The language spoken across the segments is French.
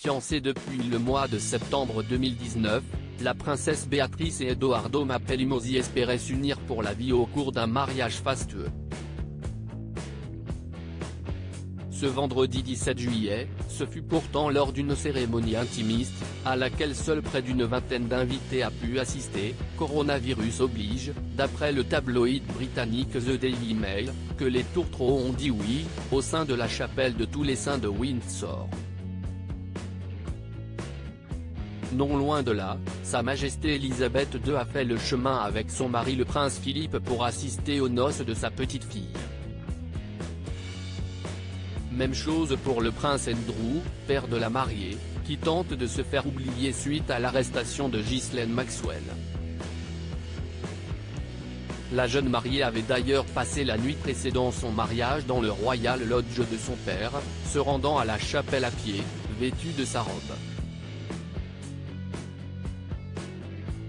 Fiancés depuis le mois de septembre 2019, la princesse Béatrice et Edoardo Mapelli-Mozzi espéraient s'unir pour la vie au cours d'un mariage fastueux. Ce vendredi 17 juillet, ce fut pourtant lors d'une cérémonie intimiste, à laquelle seule près d'une vingtaine d'invités a pu assister, coronavirus oblige, d'après le tabloïd britannique The Daily Mail, que les tourtereaux ont dit oui, au sein de la chapelle de Tous les Saints de Windsor. Non loin de là, Sa Majesté Elisabeth II a fait le chemin avec son mari le prince Philippe pour assister aux noces de sa petite-fille. Même chose pour le prince Andrew, père de la mariée, qui tente de se faire oublier suite à l'arrestation de Ghislaine Maxwell. La jeune mariée avait d'ailleurs passé la nuit précédant son mariage dans le Royal Lodge de son père, se rendant à la chapelle à pied, vêtue de sa robe.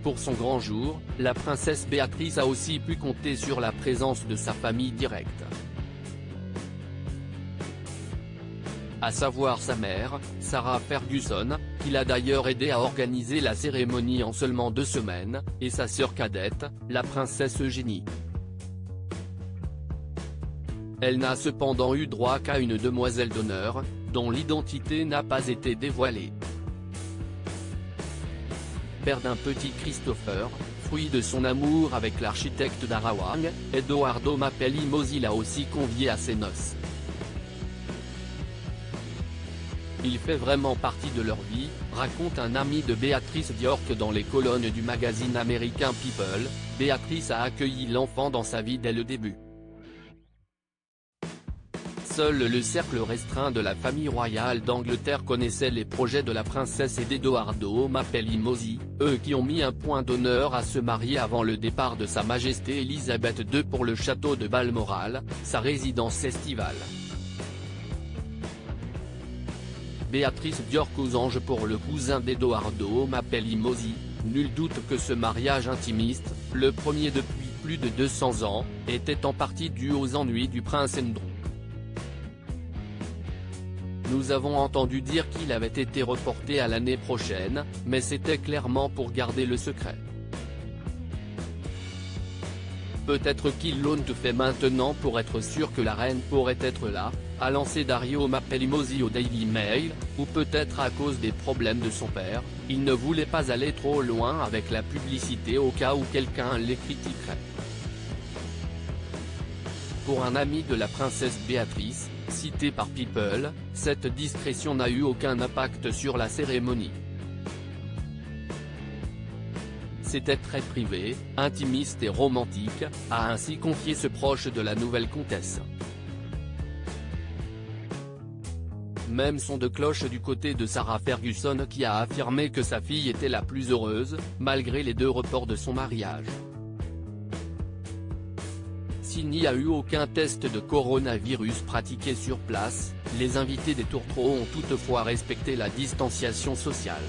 Pour son grand jour, la princesse Béatrice a aussi pu compter sur la présence de sa famille directe. À savoir sa mère, Sarah Ferguson, qui l'a d'ailleurs aidé à organiser la cérémonie en seulement 2 semaines, et sa sœur cadette, la princesse Eugénie. Elle n'a cependant eu droit qu'à une demoiselle d'honneur, dont l'identité n'a pas été dévoilée. Père d'un petit Christopher, fruit de son amour avec l'architecte d'Arawang, Edoardo Mapelli-Mozzi l'a aussi convié à ses noces. Il fait vraiment partie de leur vie, raconte un ami de Béatrice Diorc dans les colonnes du magazine américain People. Béatrice a accueilli l'enfant dans sa vie dès le début. Seul le cercle restreint de la famille royale d'Angleterre connaissait les projets de la princesse et d'Edoardo Mapelli-Mozzi, eux qui ont mis un point d'honneur à se marier avant le départ de Sa Majesté Elisabeth II pour le château de Balmoral, sa résidence estivale. Béatrice Diorc aux anges pour le cousin d'Edoardo Mapelli-Mozzi, nul doute que ce mariage intimiste, le premier depuis plus de 200 ans, était en partie dû aux ennuis du prince Andrew. Nous avons entendu dire qu'il avait été reporté à l'année prochaine, mais c'était clairement pour garder le secret. Peut-être qu'ils l'ont fait maintenant pour être sûr que la reine pourrait être là, a lancé Dario Mapelli-Mozzi au Daily Mail, ou peut-être à cause des problèmes de son père, il ne voulait pas aller trop loin avec la publicité au cas où quelqu'un les critiquerait. Pour un ami de la princesse Béatrice, cité par People, cette discrétion n'a eu aucun impact sur la cérémonie. C'était très privé, intimiste et romantique, a ainsi confié ce proche de la nouvelle comtesse. Même son de cloche du côté de Sarah Ferguson qui a affirmé que sa fille était la plus heureuse, malgré les 2 reports de son mariage. S'il n'y a eu aucun test de coronavirus pratiqué sur place, les invités des tourtereaux ont toutefois respecté la distanciation sociale.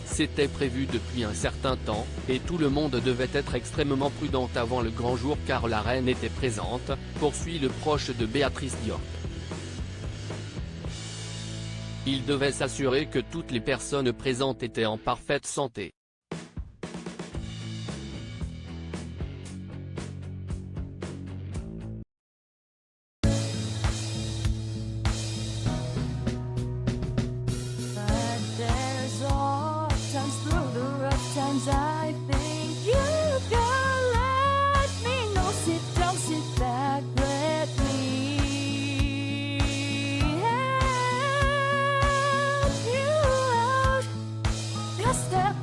C'était prévu depuis un certain temps, et tout le monde devait être extrêmement prudent avant le grand jour car la reine était présente, poursuit le proche de Béatrice Diorc. Il devait s'assurer que toutes les personnes présentes étaient en parfaite santé. I think you can let me know. Sit down, sit back, let me help you out. Just step